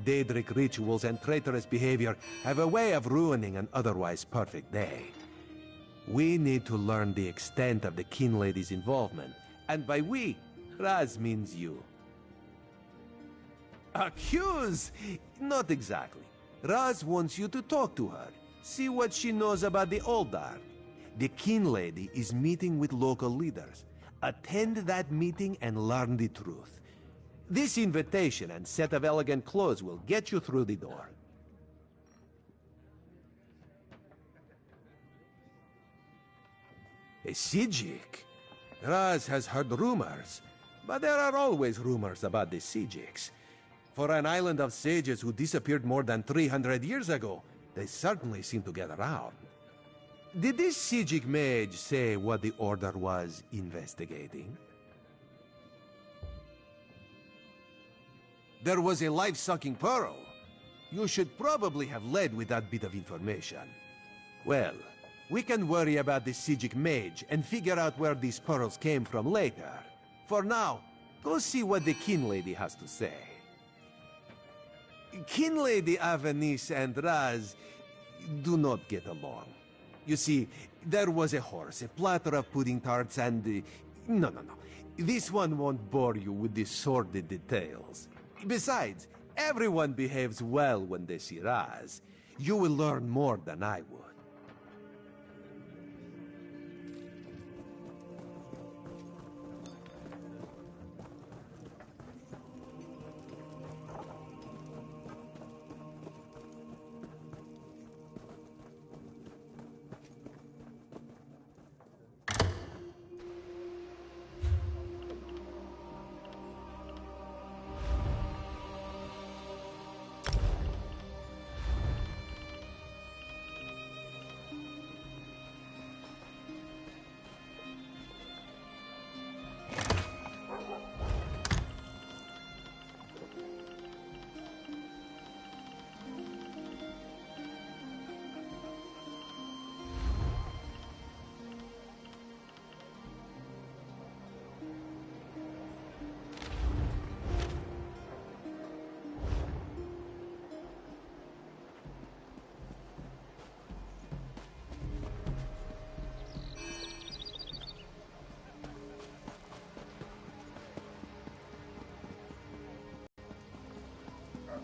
Daedric rituals and traitorous behavior have a way of ruining an otherwise perfect day. We need to learn the extent of the Kin Lady's involvement, and by we, Raz means you. Accuse? Not exactly. Raz wants you to talk to her, see what she knows about the Oldar. The Kin Lady is meeting with local leaders. Attend that meeting and learn the truth. This invitation and set of elegant clothes will get you through the door. A Sijik? Raz has heard rumors, but there are always rumors about the Sijiks. For an island of sages who disappeared more than 300 years ago, they certainly seem to get around. Did this Sijik mage say what the Order was investigating? There was a life-sucking pearl. You should probably have led with that bit of information. Well, we can worry about the Sijik mage and figure out where these pearls came from later. For now, go see what the Kin Lady has to say. Kin Lady Avanice and Raz do not get along. You see, there was a horse, a platter of pudding tarts, and... No. This one won't bore you with the sordid details. Besides, everyone behaves well when they see Raz. You will learn more than I would.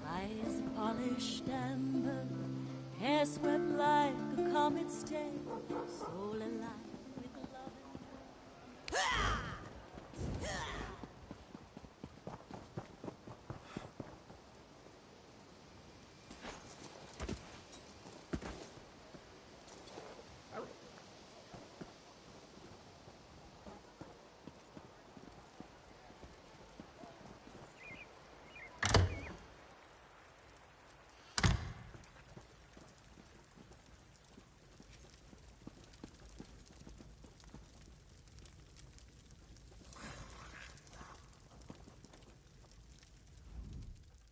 Eyes polished amber, hair swept like a comet's tail, soul alive with love.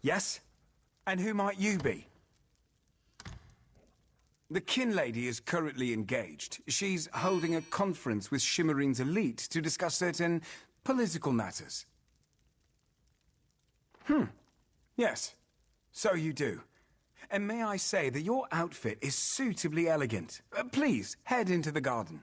Yes? And who might you be? The Kin Lady is currently engaged. She's holding a conference with Shimmerine's elite to discuss certain political matters. Yes. So you do. And may I say that your outfit is suitably elegant. Please, head into the garden.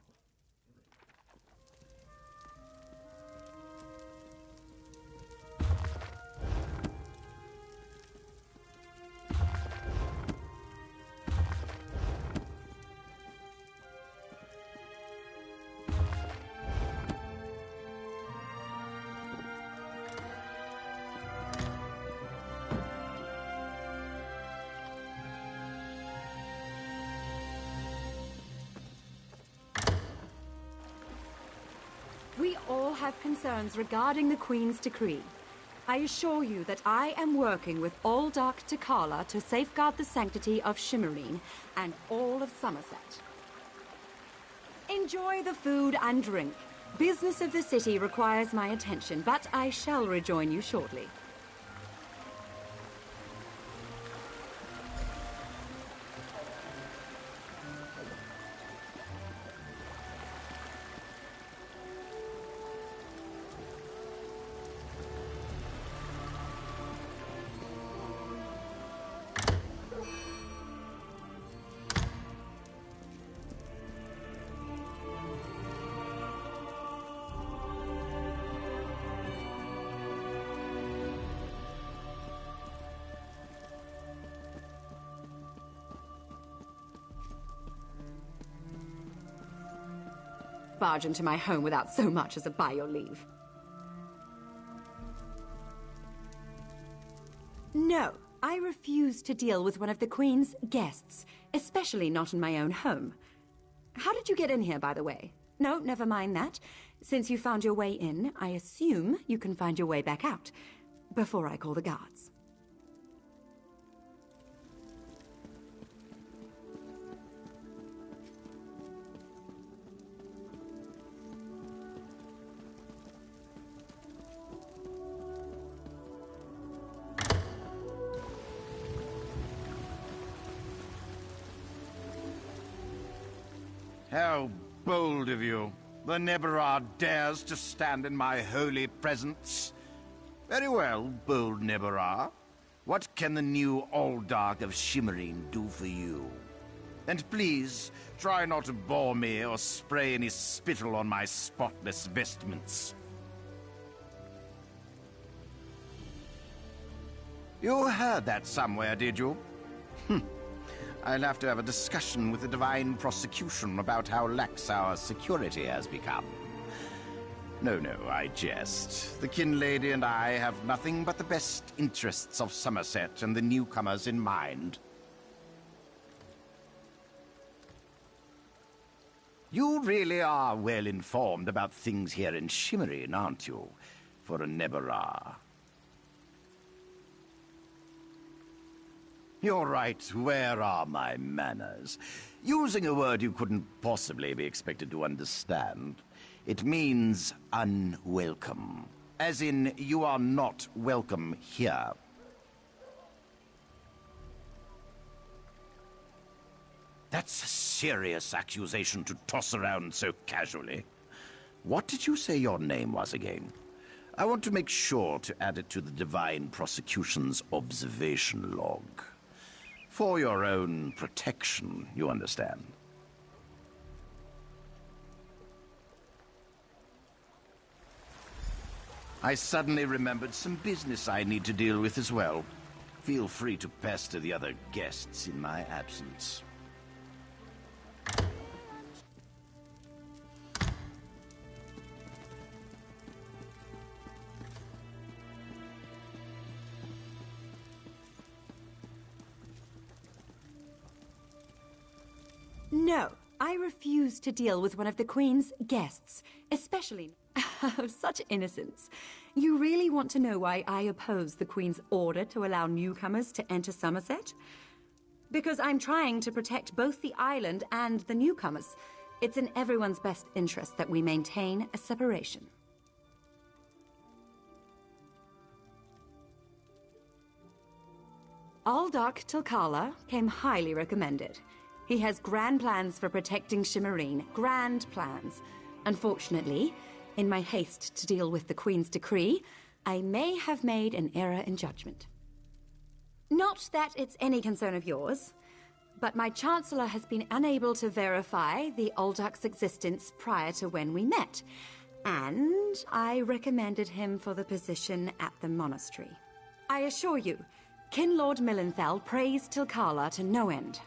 We all have concerns regarding the Queen's decree. I assure you that I am working with all Dark Takala to safeguard the sanctity of Shimmerine and all of Somerset. Enjoy the food and drink. Business of the city requires my attention, but I shall rejoin you shortly. barge into my home without so much as a by your leave. No, I refuse to deal with one of the Queen's guests, especially not in my own home. How did you get in here, by the way? No, never mind that. Since you found your way in, I assume you can find your way back out, before I call the guards. How bold of you. The Neberah dares to stand in my holy presence. Very well, bold Neberah. What can the new Alldark of Shimmerine do for you? And please, try not to bore me or spray any spittle on my spotless vestments. You heard that somewhere, did you? I'll have to have a discussion with the Divine Prosecution about how lax our security has become. No, I jest. The Kin Lady and I have nothing but the best interests of Somerset and the newcomers in mind. You really are well informed about things here in Shimmerine, aren't you? For a Neberah. You're right, where are my manners? Using a word you couldn't possibly be expected to understand. It means unwelcome. As in, you are not welcome here. That's a serious accusation to toss around so casually. What did you say your name was again? I want to make sure to add it to the Divine Prosecution's observation log. For your own protection, you understand. I suddenly remembered some business I need to deal with as well. Feel free to pester the other guests in my absence. No, I refuse to deal with one of the Queen's guests, especially... Such innocence. You really want to know why I oppose the Queen's order to allow newcomers to enter Somerset? Because I'm trying to protect both the island and the newcomers. It's in everyone's best interest that we maintain a separation. Alldark Tilkala came highly recommended. He has grand plans for protecting Shimmerine. Grand plans. Unfortunately, in my haste to deal with the Queen's decree, I may have made an error in judgment. Not that it's any concern of yours, but my Chancellor has been unable to verify the Alldark's existence prior to when we met, and I recommended him for the position at the monastery. I assure you, Kin Lord Millenthal praised Tilkala to no end.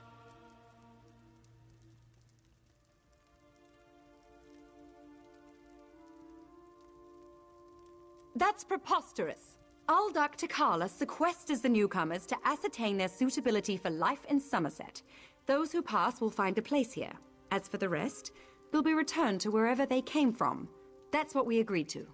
That's preposterous. Alldark Tilkala sequesters the newcomers to ascertain their suitability for life in Somerset. Those who pass will find a place here. As for the rest, they'll be returned to wherever they came from. That's what we agreed to.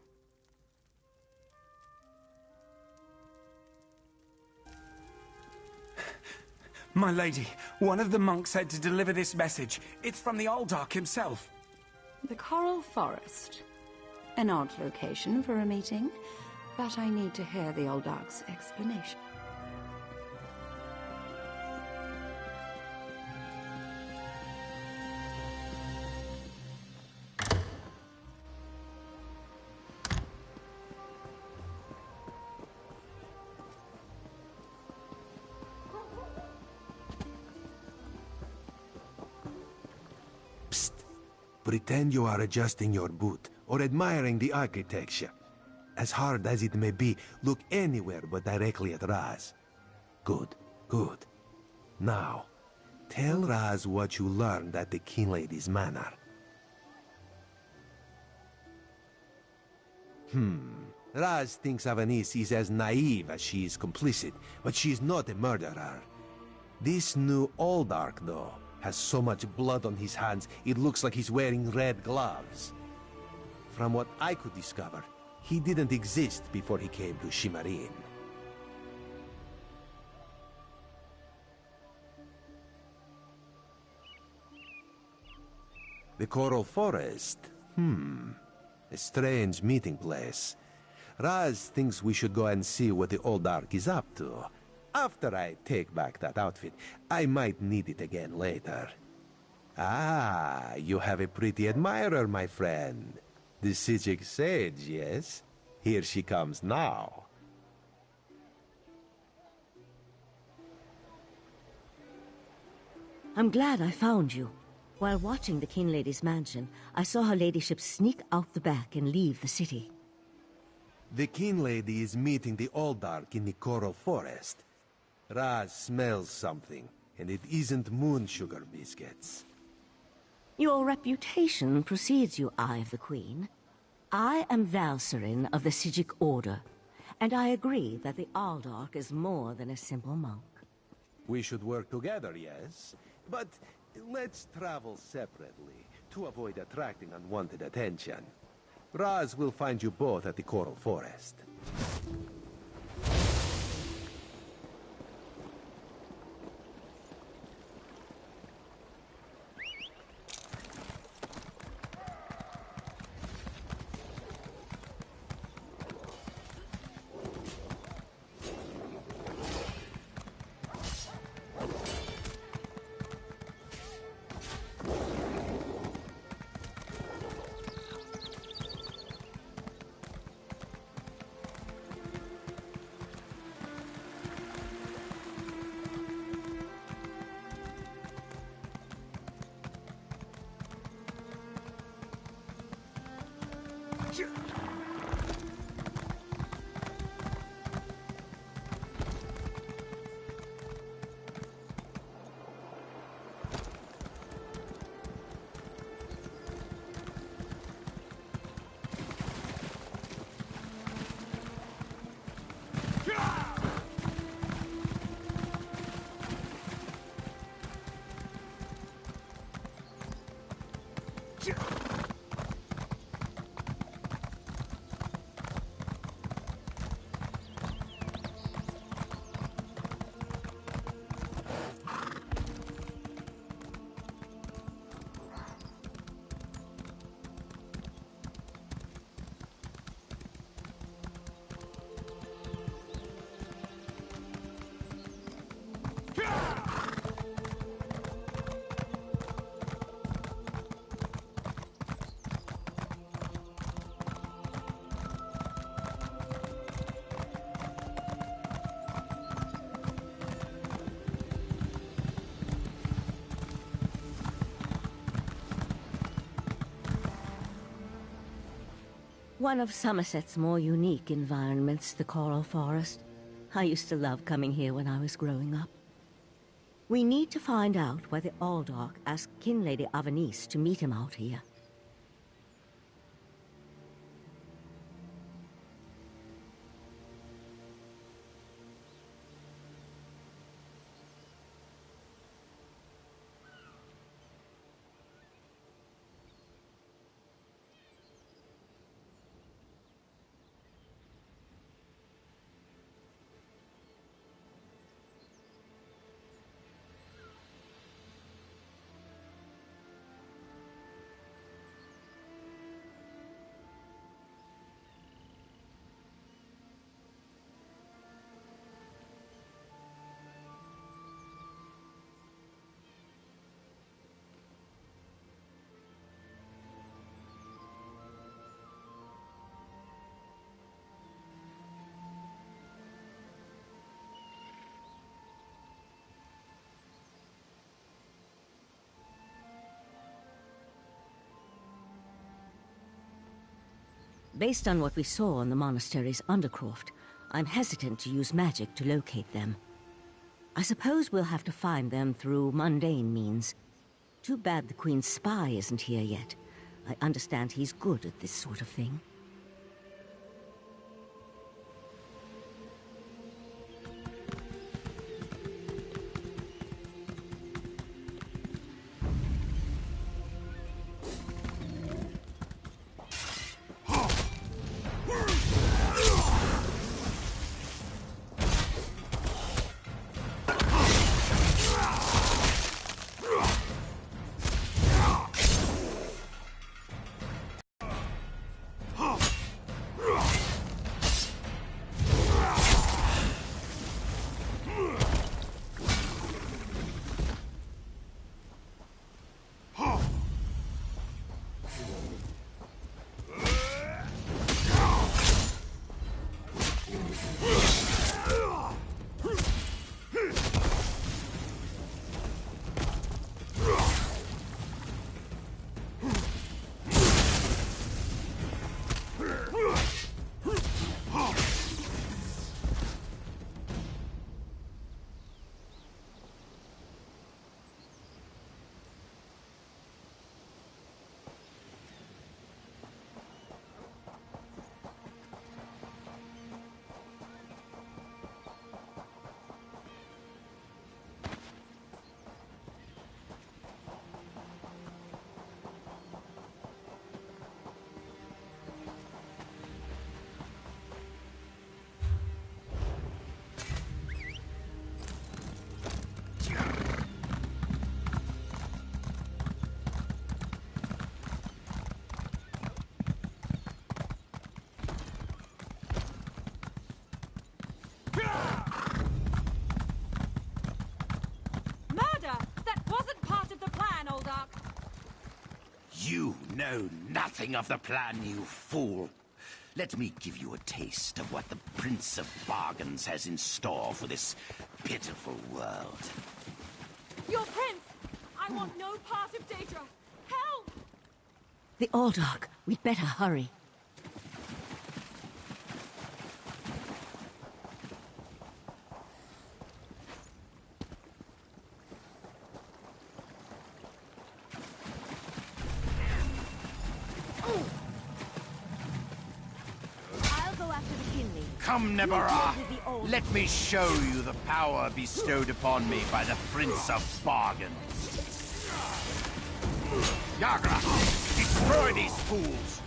My lady, one of the monks said to deliver this message. It's from the Alldark himself. The Coral Forest. An odd location for a meeting, but I need to hear the Alldark's explanation. Psst. Pretend you are adjusting your boot or admiring the architecture. As hard as it may be, look anywhere but directly at Raz. Good. Now, tell Raz what you learned at the Kin Lady's manor. Raz thinks Avanis is as naive as she is complicit, but she's not a murderer. This new Oldark, though, has so much blood on his hands, it looks like he's wearing red gloves. From what I could discover, he didn't exist before he came to Shimmerin. The Coral Forest? A strange meeting place. Raz thinks we should go and see what the Oldark is up to. After I take back that outfit, I might need it again later. Ah, you have a pretty admirer, my friend. The Sijic Sage, yes? Here she comes now. I'm glad I found you. While watching the King Lady's mansion, I saw her ladyship sneak out the back and leave the city. The King Lady is meeting the Oldark in the Coral Forest. Raz smells something, and it isn't moon sugar biscuits. Your reputation precedes you, Eye of the Queen. I am Valserin of the Sijic Order, and I agree that the Oldark is more than a simple monk. We should work together, yes? But let's travel separately to avoid attracting unwanted attention. Raz will find you both at the Coral Forest. One of Somerset's more unique environments, the Coral Forest. I used to love coming here when I was growing up. We need to find out why the Oldark asked King Lady Avanis to meet him out here. Based on what we saw on the monastery's undercroft, I'm hesitant to use magic to locate them. I suppose we'll have to find them through mundane means. Too bad the Queen's spy isn't here yet. I understand he's good at this sort of thing. know nothing of the plan, you fool. Let me give you a taste of what the Prince of Bargains has in store for this pitiful world. Your prince! I want no part of Daedra! Help! The Aldark. We'd better hurry. I'll go after the Kinley. Come, Nebara! Let me show you the power bestowed upon me by the Prince of Bargains. Yagra! Destroy these fools!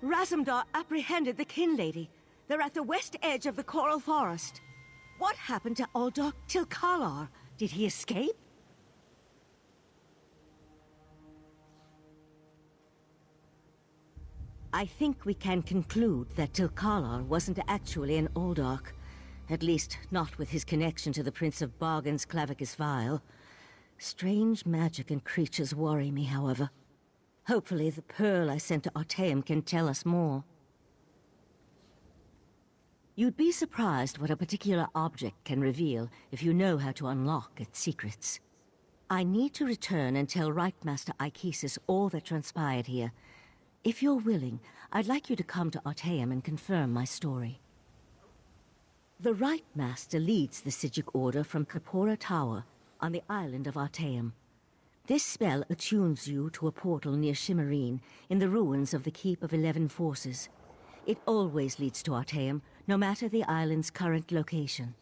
Razumdar apprehended the Kin Lady. They're at the west edge of the Coral Forest. What happened to Aldark Tilkalar? Did he escape? I think we can conclude that Tilkalar wasn't actually an Aldark. At least, not with his connection to the Prince of Bargain's Clavicus Vial. Strange magic and creatures worry me, however. Hopefully the pearl I sent to Artaeum can tell us more. You'd be surprised what a particular object can reveal if you know how to unlock its secrets. I need to return and tell Right Master Ichesis all that transpired here. If you're willing, I'd like you to come to Artaeum and confirm my story. The Right Master leads the Sijic Order from Kapora Tower on the island of Artaeum. This spell attunes you to a portal near Shimmerine, in the ruins of the Keep of 11 Forces. It always leads to Artaeum, no matter the island's current location.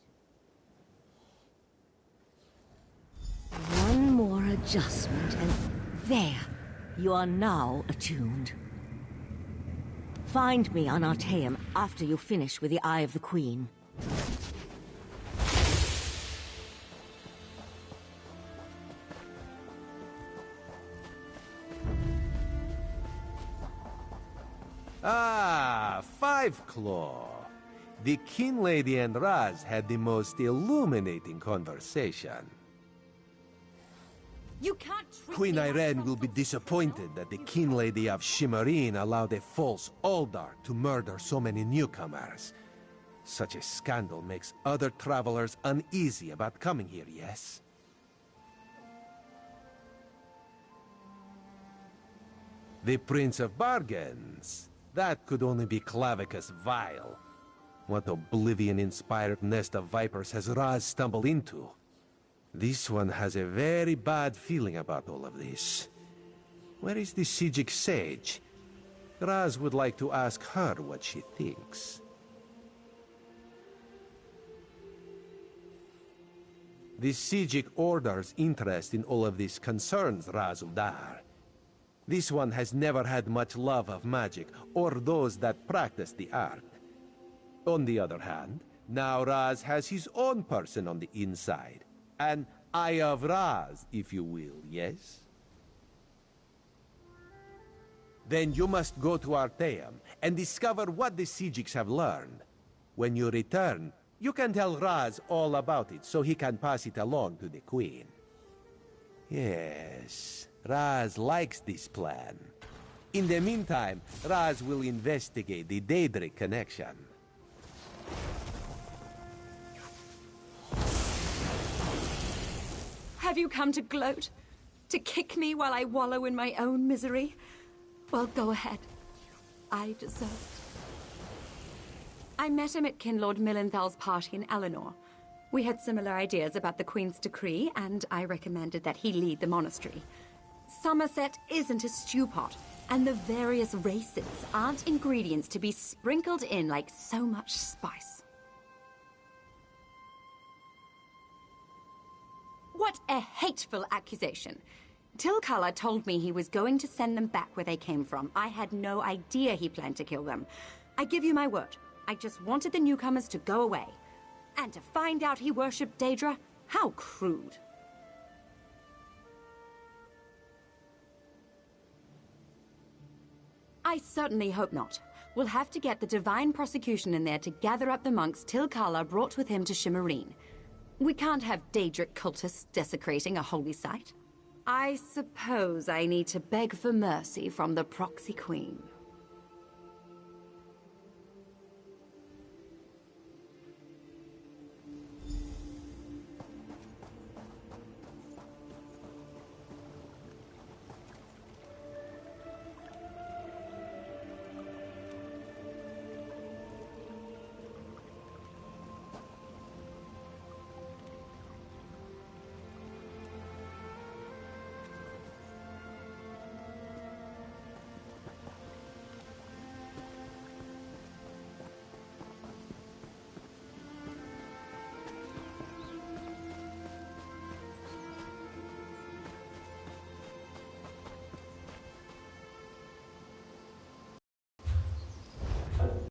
One more adjustment, and there! You are now attuned. Find me on Artaeum after you finish with the Eye of the Queen. Ah, Five Claw. The Kin Lady and Raz had the most illuminating conversation. You can't treat Queen me like Irene some will be sort of disappointed that the Kin Lady of Shimmerine allowed a false Aldark to murder so many newcomers. Such a scandal makes other travelers uneasy about coming here, yes? The Prince of Bargains. That could only be Clavicus Vial. What oblivion-inspired nest of vipers has Raz stumbled into? This one has a very bad feeling about all of this. Where is the Sijic Sage? Raz would like to ask her what she thinks. The Sijic Order's interest in all of this concerns Razumdar. This one has never had much love of magic, or those that practice the art. On the other hand, now Raz has his own person on the inside. An Eye of Raz, if you will, yes? Then you must go to Artaeum and discover what the Sijics have learned. When you return, you can tell Raz all about it so he can pass it along to the Queen. Yes, Raz likes this plan. In the meantime, Raz will investigate the Daedric connection. Have you come to gloat? To kick me while I wallow in my own misery? Well, go ahead. I deserve it. I met him at Kinlord Millenthal's party in Eleanor. We had similar ideas about the Queen's decree, and I recommended that he lead the monastery. Somerset isn't a stew pot, and the various races aren't ingredients to be sprinkled in like so much spice. What a hateful accusation! Tilkala told me he was going to send them back where they came from. I had no idea he planned to kill them. I give you my word. I just wanted the newcomers to go away. And to find out he worshipped Daedra? How crude. I certainly hope not. We'll have to get the Divine Prosecution in there to gather up the monks Tilkala brought with him to Shimmerine. We can't have Daedric cultists desecrating a holy site. I suppose I need to beg for mercy from the proxy queen.